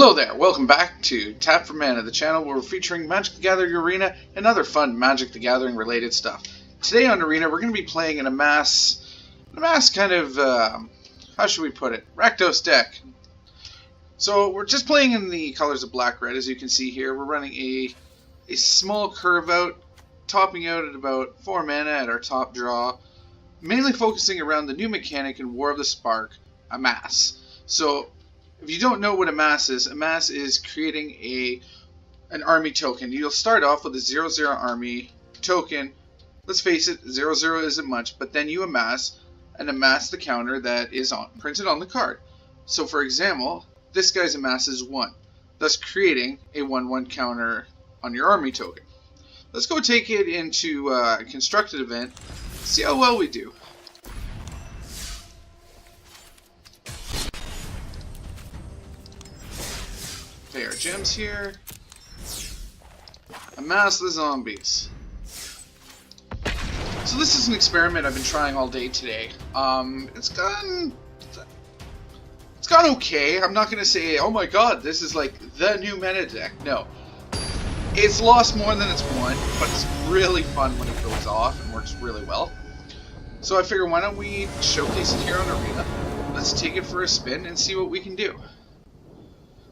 Hello there, welcome back to Tap for Mana, the channel where we're featuring Magic the Gathering Arena and other fun Magic the Gathering related stuff. Today on Arena we're going to be playing an Amass kind of, how should we put it, Rakdos deck. So we're just playing in the colors of black-red, as you can see here. We're running a small curve out, topping out at about 4 mana at our top draw, mainly focusing around the new mechanic in War of the Spark, Amass. So if you don't know what Amass is creating an army token. You'll start off with a 0/0 army token. Let's face it, 0/0 isn't much, but then you amass the counter that is printed on the card. So for example, this guy's amass is 1, thus creating a 1/1 counter on your army token. Let's go take it into a constructed event, see how well we do. Play our gems here. Amass the zombies. So this is an experiment I've been trying all day today. It's gone okay. I'm not gonna say, oh my god, this is like the new meta deck. No. It's lost more than it's won, but it's really fun when it goes off and works really well. So I figure, why don't we showcase it here on Arena? Let's take it for a spin and see what we can do.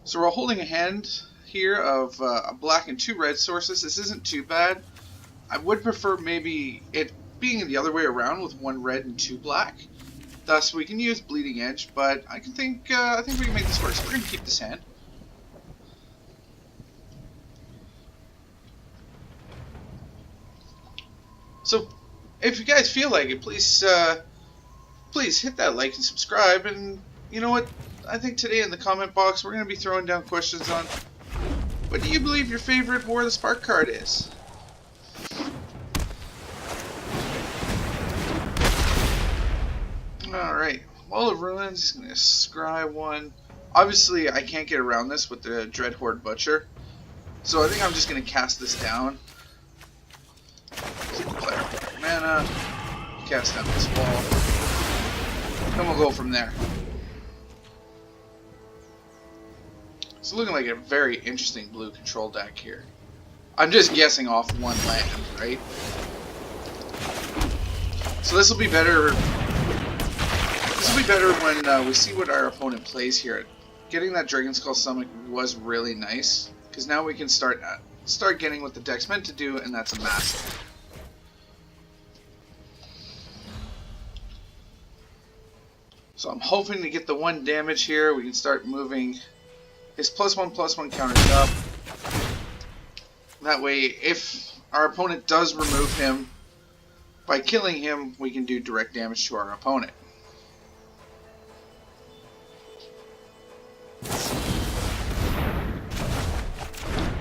So we're holding a hand here of a black and 2 red sources. This isn't too bad. I would prefer maybe it being the other way around with 1 red and 2 black. Thus we can use Bleeding Edge, but I think we can make this work. So we're going to keep this hand. So if you guys feel like it, please hit that like and subscribe. And you know what? I think today in the comment box we're going to be throwing down questions on what do you believe your favorite War of the Spark card is? Alright, Wall of Ruins, going to scry 1. Obviously I can't get around this with the Dreadhorde Butcher, so I think I'm just going to cast this down. Play our mana, cast down this wall, then we'll go from there. It's looking like a very interesting blue control deck here. I'm just guessing off 1 land, right? So this will be better. This will be better when we see what our opponent plays here. Getting that Dragon Skull Summon was really nice, because now we can start getting what the deck's meant to do, and that's a mass. So I'm hoping to get the 1 damage here. We can start moving his +1/+1 counters up. That way, if our opponent does remove him, by killing him, we can do direct damage to our opponent.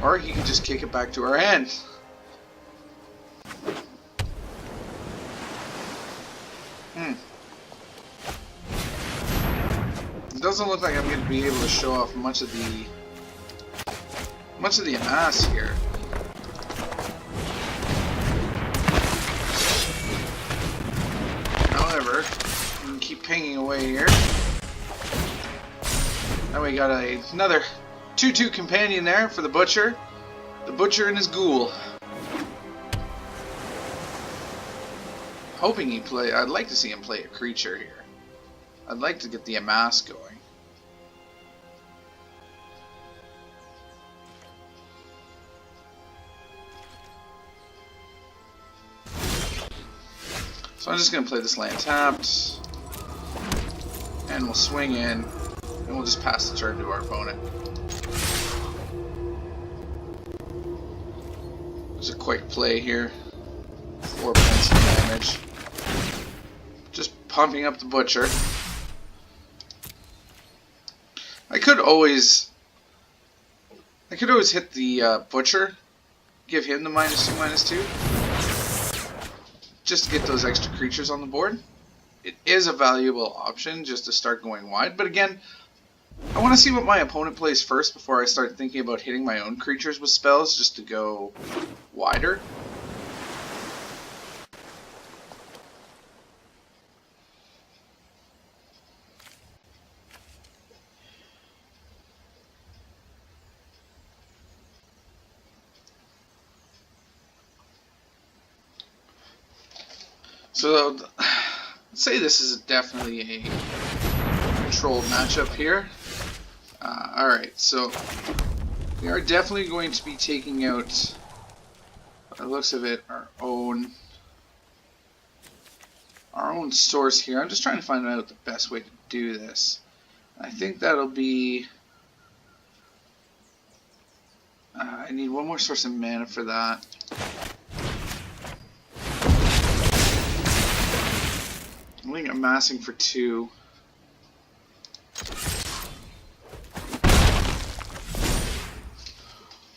Or he can just kick it back to our hand. It doesn't look like I'm going to be able to show off much of the Amass here. However, we can keep pinging away here. Now we got another 2/2 companion there for the Butcher. The Butcher and his Ghoul. Hoping he play. I'd like to see him play a creature here. I'd like to get the Amass going. So I'm just going to play this land tapped, and we'll swing in, and we'll just pass the turn to our opponent. There's a quick play here, 4 points of damage, just pumping up the Butcher. I could always hit the Butcher, give him the -2/-2. Just to get those extra creatures on the board. It is a valuable option just to start going wide, but again, I want to see what my opponent plays first before I start thinking about hitting my own creatures with spells just to go wider. So, let's say this is definitely a controlled matchup here. Alright, so we are definitely going to be taking out, by the looks of it, our own source here. I'm just trying to find out the best way to do this. I think that'll be... I need one more source of mana for that. I think amassing for 2.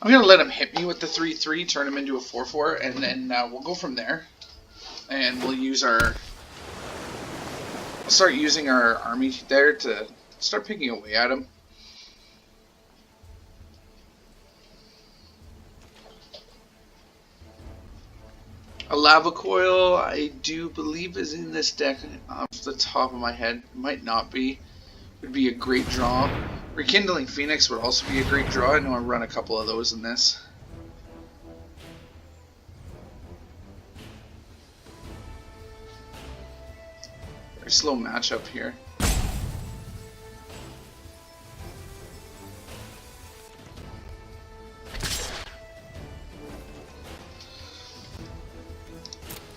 I'm going to let him hit me with the 3/3, turn him into a 4/4, and then we'll go from there. And we'll use our... start using our army there to start picking away at him. A lava coil, I do believe, is in this deck off the top of my head. It might not be. Would be a great draw. Rekindling Phoenix would also be a great draw. I know I run a couple of those in this. Very slow matchup here.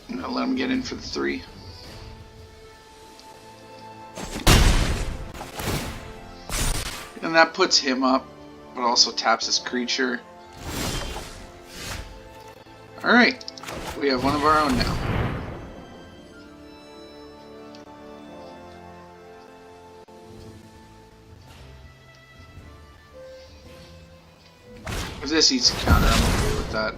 I'm gonna let him get in for the 3. And that puts him up, but also taps his creature. Alright, we have one of our own now. If this eats a counter, I'm okay with that.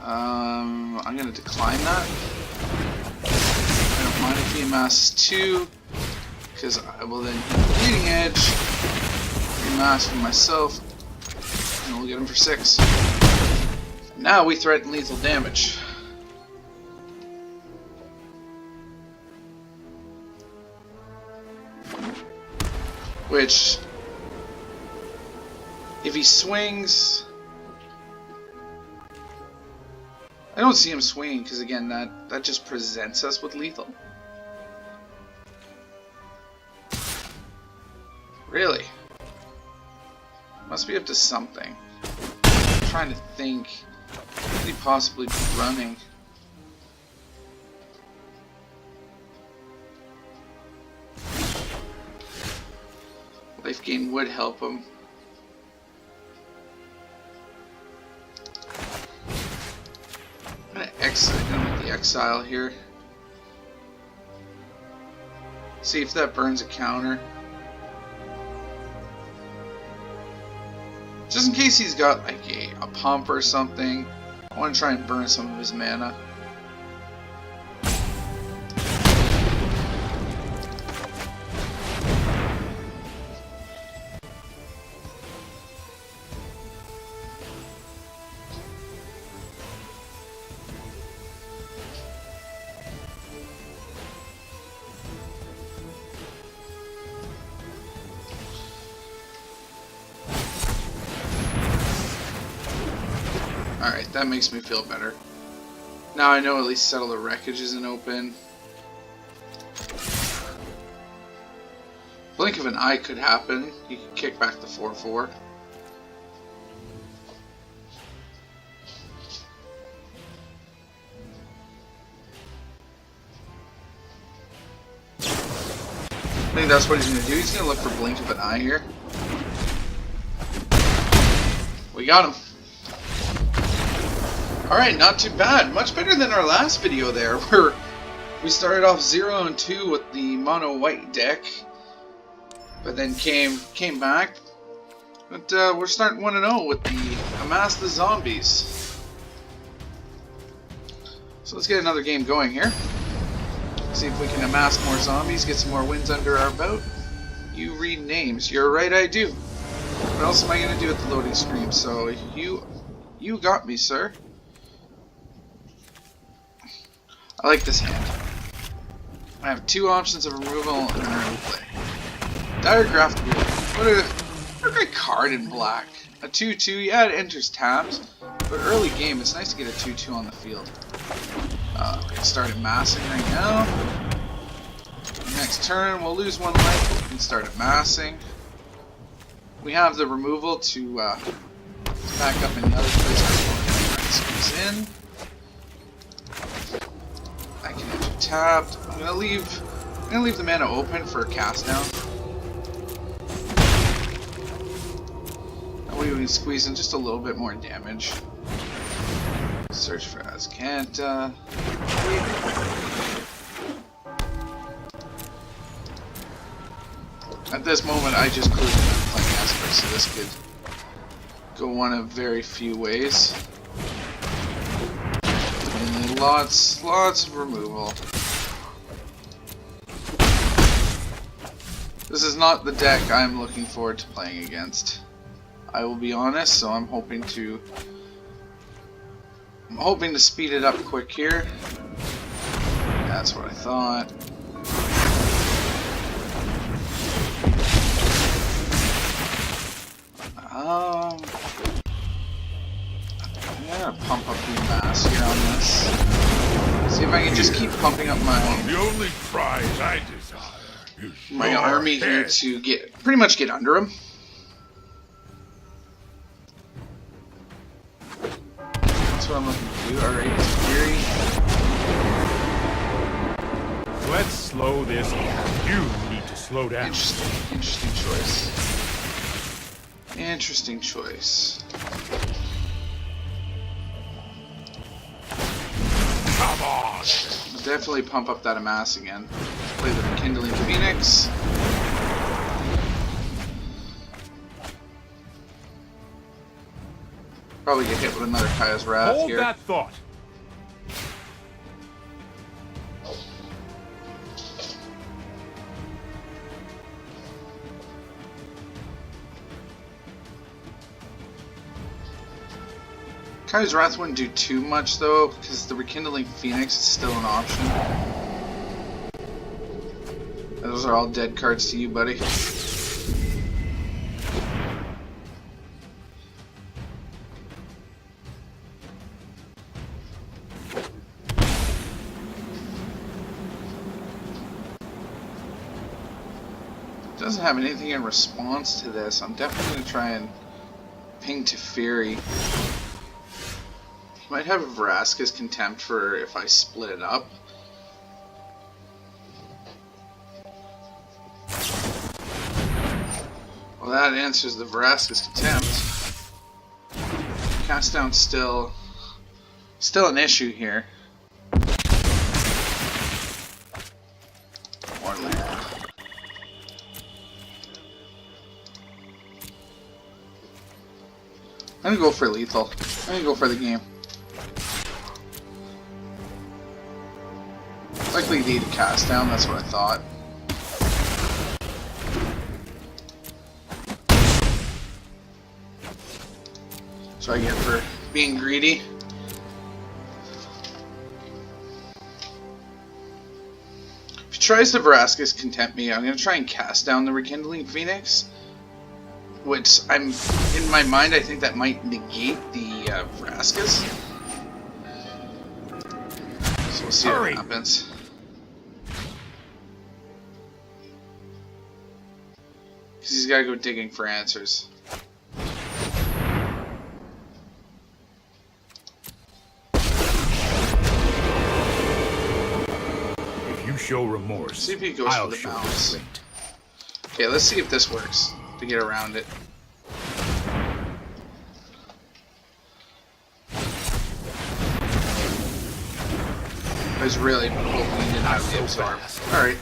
I'm going to decline that. I don't mind if he amasses 2, because I will then hit the bleeding edge, remass for myself, and we'll get him for 6. Now we threaten lethal damage. Which, if he swings... I don't see him swinging because, again, that just presents us with lethal. Really? Must be up to something. I'm trying to think. What could he possibly be running? Life gain would help him. I'm gonna make the exile here. See if that burns a counter. Just in case he's got like a pump or something, I want to try and burn some of his mana. Alright, that makes me feel better. Now I know at least Settle the Wreckage isn't open. Blink of an eye could happen. You could kick back the 4/4. I think that's what he's going to do. He's going to look for Blink of an eye here. We got him. Alright, not too bad. Much better than our last video there, where we started off 0-2 with the mono white deck, but then came back. But we're starting 1-0 with the Amass the Zombies. So let's get another game going here. See if we can amass more zombies, get some more wins under our belt. You read names. You're right, I do. What else am I going to do at the loading screen? So you got me, sir. I like this hand. I have 2 options of removal and early play. Diagraphed Wheel. What a great card in black. A 2/2, yeah, it enters tabs. But early game, it's nice to get a 2-2 on the field. Start amassing right now. Next turn, we'll lose 1 life and start amassing. We have the removal to back up in the other place comes in. I can enter tapped. I'm gonna leave the mana open for a cast down. That way we can squeeze in just a little bit more damage. Search for Azcanta. At this moment, I just clearly am playing Esper, so this could go one of very few ways. And lots of removal. This is not the deck I'm looking forward to playing against. I will be honest, so I'm hoping to speed it up quick here. That's what I thought. I'm gonna pump up the Amass here on this. See if I can just keep pumping up The only prize I desire is my army here to pretty much get under him. That's what I'm looking to do. Alright, Fury. Let's slow this down. You need to slow down. Interesting choice. Interesting choice. Come on! I'll definitely pump up that Amass again. Play the Rekindling Phoenix. Probably get hit with another Kaya's Wrath Hold here. that thought. Kaya's Wrath wouldn't do too much though, because the Rekindling Phoenix is still an option. Those are all dead cards to you, buddy. Doesn't have anything in response to this. I'm definitely going to try and ping to Fury. He might have Vraska's Contempt for if I split it up. Well, that answers the Vraska's Contempt. Cast down still an issue here. More land. I'm gonna go for lethal. I'm gonna go for the game. Likely need a cast down, that's what I thought. So I get for being greedy. If he tries to Vraska's Contempt me, I'm gonna try and cast down the Rekindling Phoenix. Which I'm in my mind, I think that might negate the Vraska's. So we'll see what happens. Because he's got to go digging for answers. If you show remorse, See if he goes for the mouse. Okay, let's see if this works to get around it. I was really hoping he didn't have the absorb. Alright.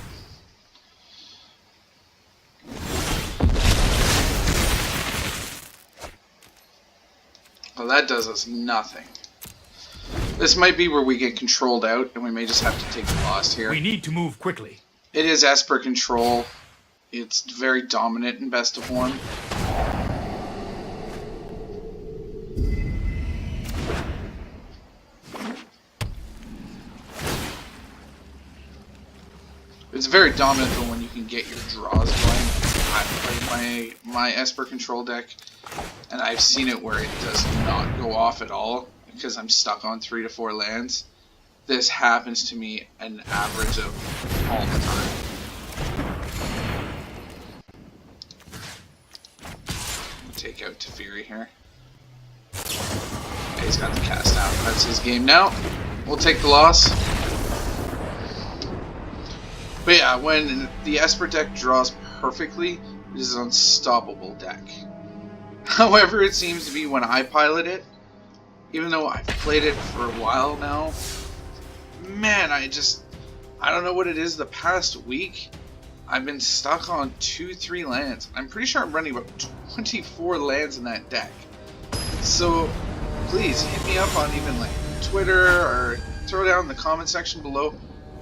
Well, that does us nothing. This might be where we get controlled out, and we may just have to take the loss here. We need to move quickly. It is Esper control. It's very dominant in best of one. It's very dominant though when you can get your draws going. I play my Esper control deck. and I've seen it where it does not go off at all because I'm stuck on 3 to 4 lands. This happens to me an average of all the time. Take out Teferi here. Okay, he's got the cast out. That's his game now. We'll take the loss. But yeah, when the Esper deck draws perfectly, it is an unstoppable deck. However, it seems to be when I pilot it, even though I've played it for a while now, man, I don't know what it is. The past week, I've been stuck on 2-3 lands. I'm pretty sure I'm running about 24 lands in that deck. So please hit me up on even like Twitter or throw down in the comment section below.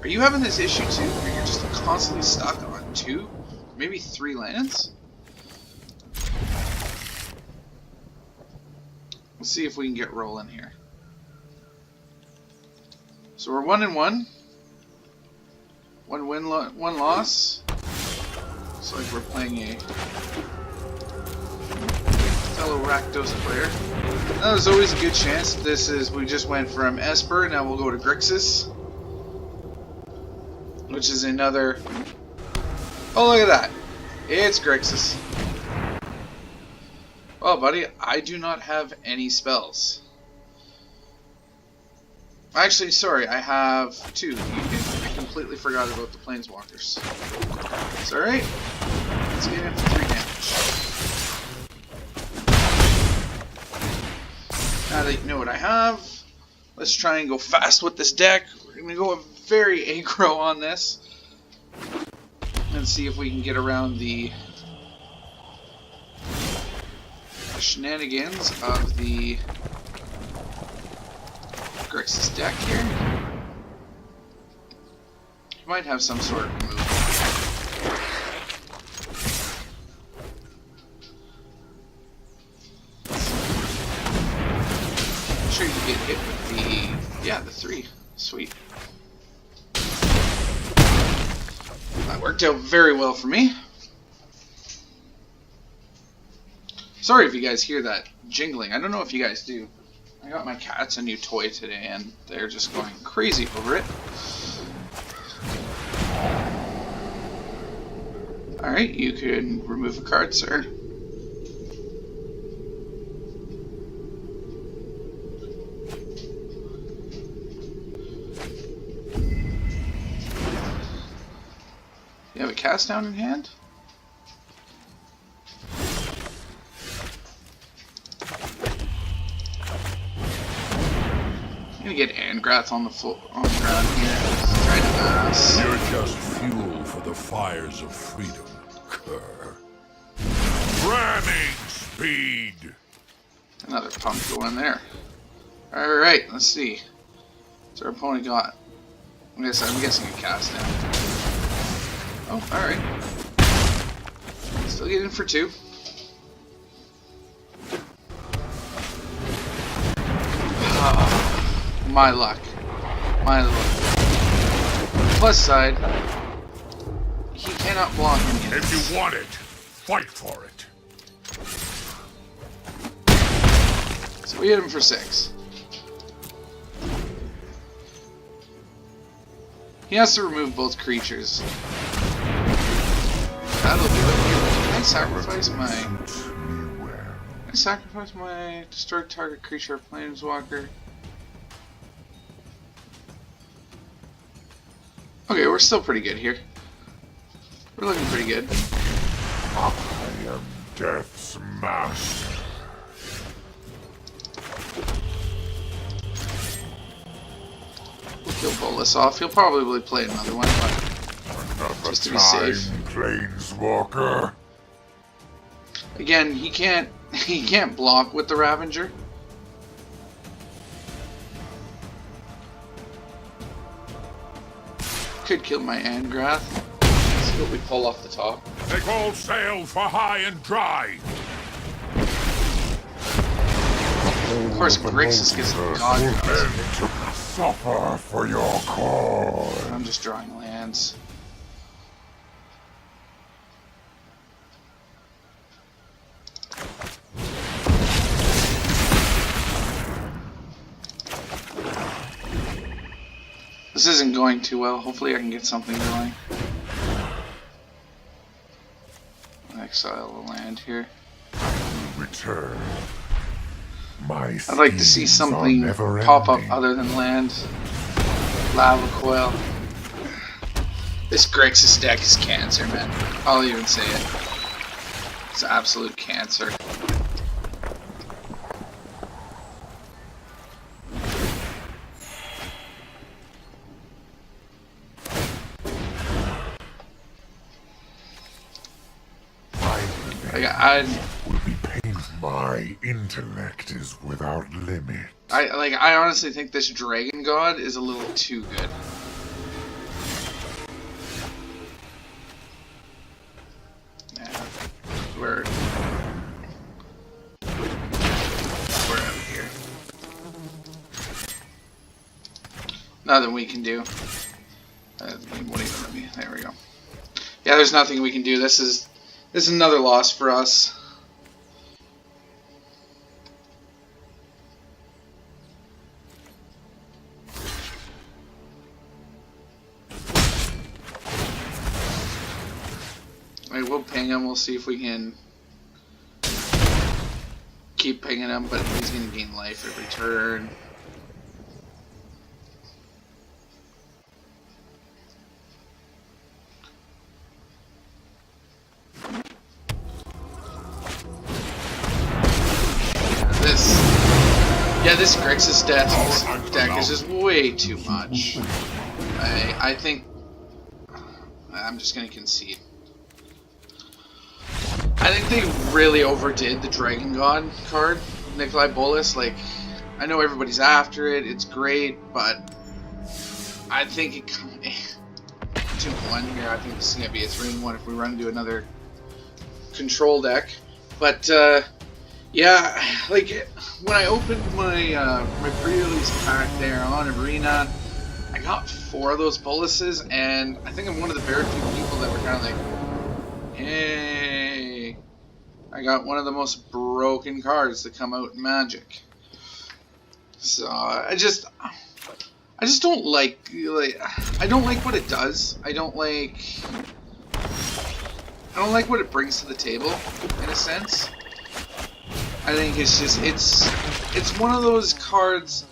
Are you having this issue too, where you're just constantly stuck on 2, maybe 3 lands? Let's see if we can get rolling here. So we're 1-1. 1 win, 1 loss. Looks like we're playing a fellow Rakdos player. Now, there's always a good chance we just went from Esper, now we'll go to Grixis. Which is another... Oh, look at that. It's Grixis. Well, buddy, I do not have any spells. Actually, sorry, I have 2. I completely forgot about the Planeswalkers. It's alright. Let's get in for 3 damage. Now that you know what I have, let's try and go fast with this deck. We're going to go very aggro on this. And see if we can get around the shenanigans of the Grixis deck here. You might have some sort of move. I'm sure you get hit with the 3. Sweet. That worked out very well for me. Sorry if you guys hear that jingling. I don't know if you guys do. I got my cats a new toy today and they're just going crazy over it. Alright, you can remove a card, sir. You have a cast down in hand? I'm gonna get Angrath on the ground here. Try to pass. You're just fuel for the fires of freedom, cur. Ramming speed! Another pump going there. Alright, let's see. What's our opponent got? I'm guessing a cast down. Oh, alright. Still getting for 2. My luck. My luck. Plus side, he cannot block me. If you want it, fight for it. So we hit him for 6. He has to remove both creatures. That'll do it. Can I sacrifice my destroy target creature or planeswalker? Okay, we're still pretty good here. We're looking pretty good. I am Death's master. We'll kill Bolas off. He'll probably play another one, but just to be safe. Planeswalker. Again, he can't block with the Ravager. Could kill my Angrath. See what we pull off the top. Take all sail for high and dry. Of course, Grixis gets God. Suffer for your cause. I'm just drawing lands. This isn't going too well. Hopefully I can get something going. Exile the land here. Return. My I'd like to see something pop up other than land. Lava Coil. This Grixis deck is cancer, man. I'll even say it. It's absolute cancer. Will be pain. My intellect is without limit. I honestly think this Dragon God is a little too good. Yeah, we're out of here. Nothing we can do. What do you want to be? There we go. Yeah, there's nothing we can do. This is another loss for us. Alright, we'll ping him. We'll see if we can keep pinging him, but he's going to gain life every turn. This Grixis deck is just way too much. I think I'm just gonna concede. I think they really overdid the Dragon God card, Nikolai Bolas. Like, I know everybody's after it, it's great, but I think it 2-1 here. I think this is gonna be its ring one if we run into another control deck. But yeah, like when I opened my my pre-release pack there on Arena, I got 4 of those boluses, and I think I'm one of the very few people that were kind of like, hey, I got one of the most broken cards to come out in Magic. So I just don't like I don't like what it does. I don't like what it brings to the table, in a sense. I think it's just, it's one of those cards,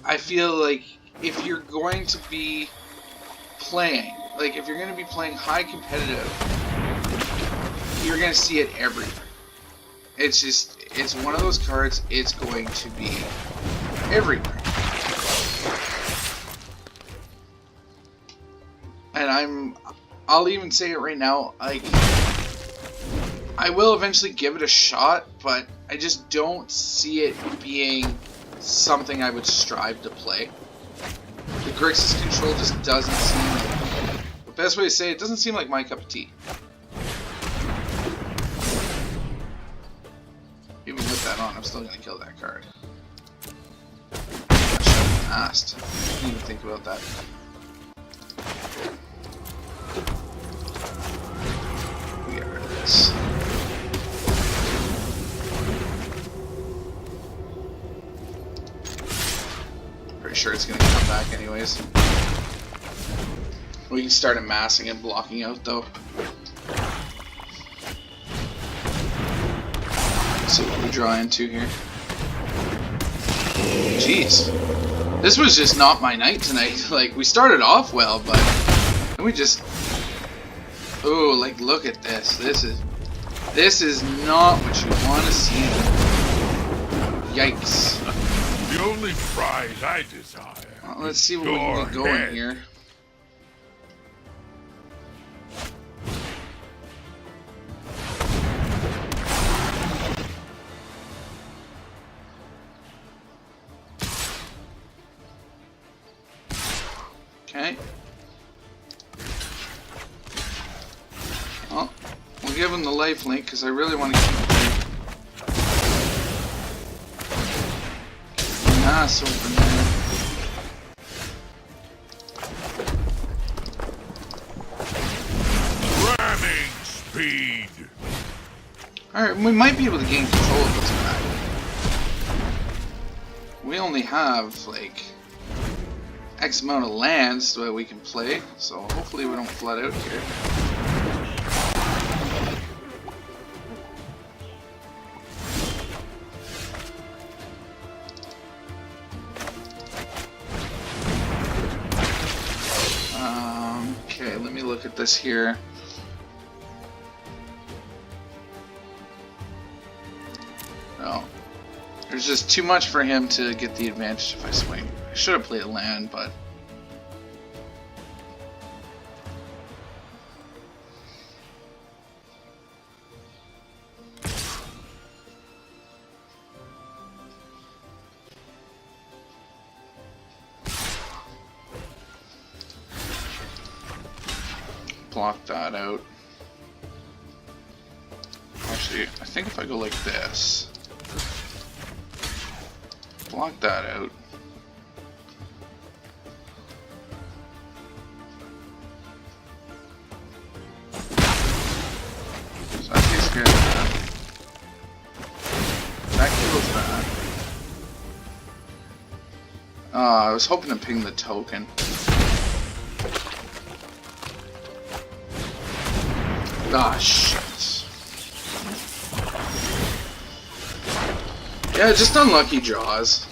I feel like, if you're going to be playing, like, if you're going to be playing high competitive, you're going to see it everywhere. It's just, it's one of those cards, it's going to be everywhere. And I'll even say it right now, like, I will eventually give it a shot, but I just don't see it being something I would strive to play. The Grixis control just doesn't seem, the best way to say it, doesn't seem like my cup of tea. Even with that on, I'm still going to kill that card. I should have asked. I didn't even think about that. We got rid of this. Pretty sure it's going to come back anyways. We can start amassing and blocking out though. Let's see what we draw into here. Jeez. This was just not my night tonight. Like, we started off well, but then we just... Oh, like, look at this. This is not what you want to see. Yikes. The only prize I desire. Well, let's see what we can get going here. Okay. Well, we'll give him the life link because I really want to keep Amass open there. Ramming speed. Alright, we might be able to gain control of what's back. We only have, like... X amount of lands that we can play, so hopefully we don't flood out here. Okay, let me look at this here. No. There's just too much for him to get the advantage if I swing. I should have played a land, but... block that out. Actually, I think if I go like this, block that out. So that takes care of that. That kills that. I was hoping to ping the token. Ah, shit. Yeah, just unlucky draws.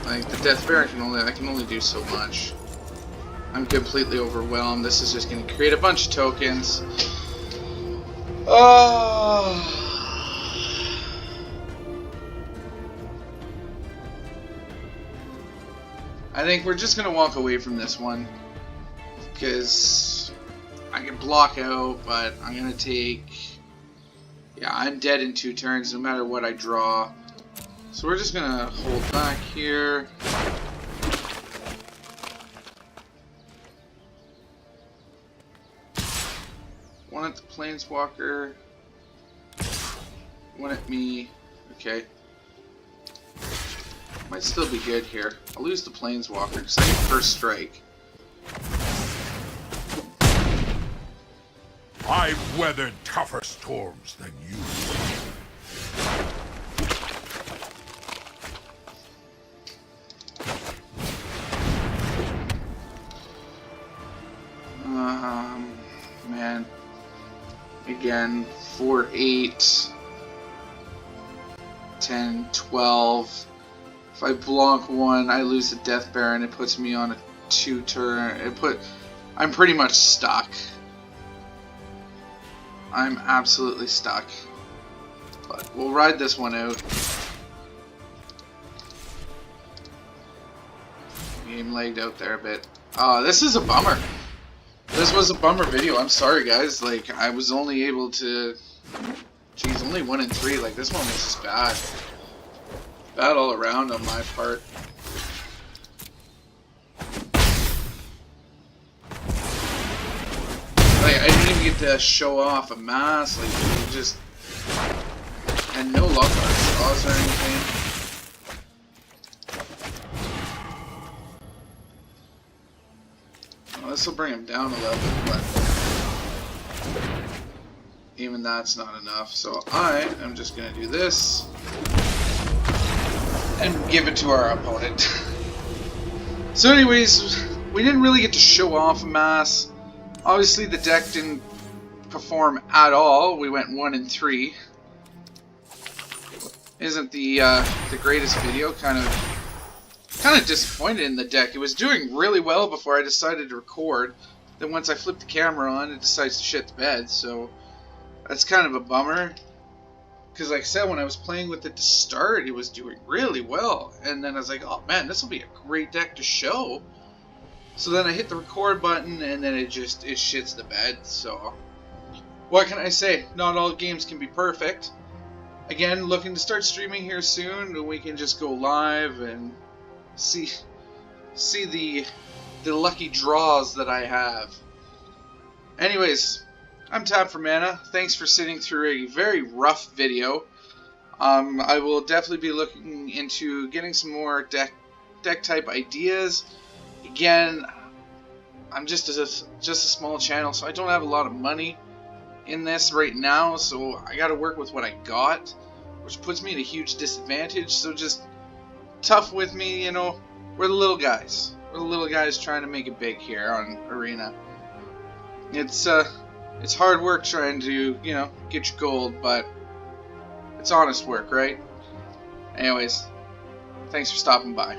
Like, the Death Bear I can only do so much. I'm completely overwhelmed. This is just gonna create a bunch of tokens. Oh. I think we're just gonna walk away from this one because I can block out, but I'm gonna take. Yeah, I'm dead in 2 turns no matter what I draw. So we're just gonna hold back here. One at the Planeswalker. One at me. Okay. Might still be good here. I'll lose the Planeswalker because I get first strike. I've weathered tougher storms than you. Man. Again, 4, 8, 10, 12. If I block one, I lose the Death Baron. It puts me on a 2 turn. I'm pretty much stuck. I'm absolutely stuck. But we'll ride this one out. Game lagged out there a bit. This is a bummer. This was a bummer video. I'm sorry, guys. Like, I was only able to... Geez, only 1 in 3. Like, this one was just bad. Bad all around on my part. Like, I didn't even get to show off Amass. Like, it just had no luck on draws or anything. Well, this will bring him down a level, but even that's not enough. So I am just going to do this and give it to our opponent. So anyways, we didn't really get to show off Amass. Obviously the deck didn't perform at all. We went 1 in 3. Isn't the greatest video. Kind of disappointed in the deck. It was doing really well before I decided to record. Then once I flipped the camera on, it decides to shit the bed. So that's kind of a bummer. Because like I said, when I was playing with it to start, it was doing really well. And then I was like, oh man, this will be a great deck to show. So then I hit the record button, and then it shits the bed. So what can I say? Not all games can be perfect. Again, looking to start streaming here soon, and we can just go live and see the lucky draws that I have. Anyways, I'm Tap for Mana. Thanks for sitting through a very rough video. I will definitely be looking into getting some more deck type ideas. Again, I'm just a small channel, so I don't have a lot of money in this right now, so I got to work with what I got, which puts me at a huge disadvantage, so just tough with me, you know. We're the little guys. We're the little guys trying to make it big here on Arena. It's hard work trying to, you know, get your gold, but it's honest work, right? Anyways, thanks for stopping by.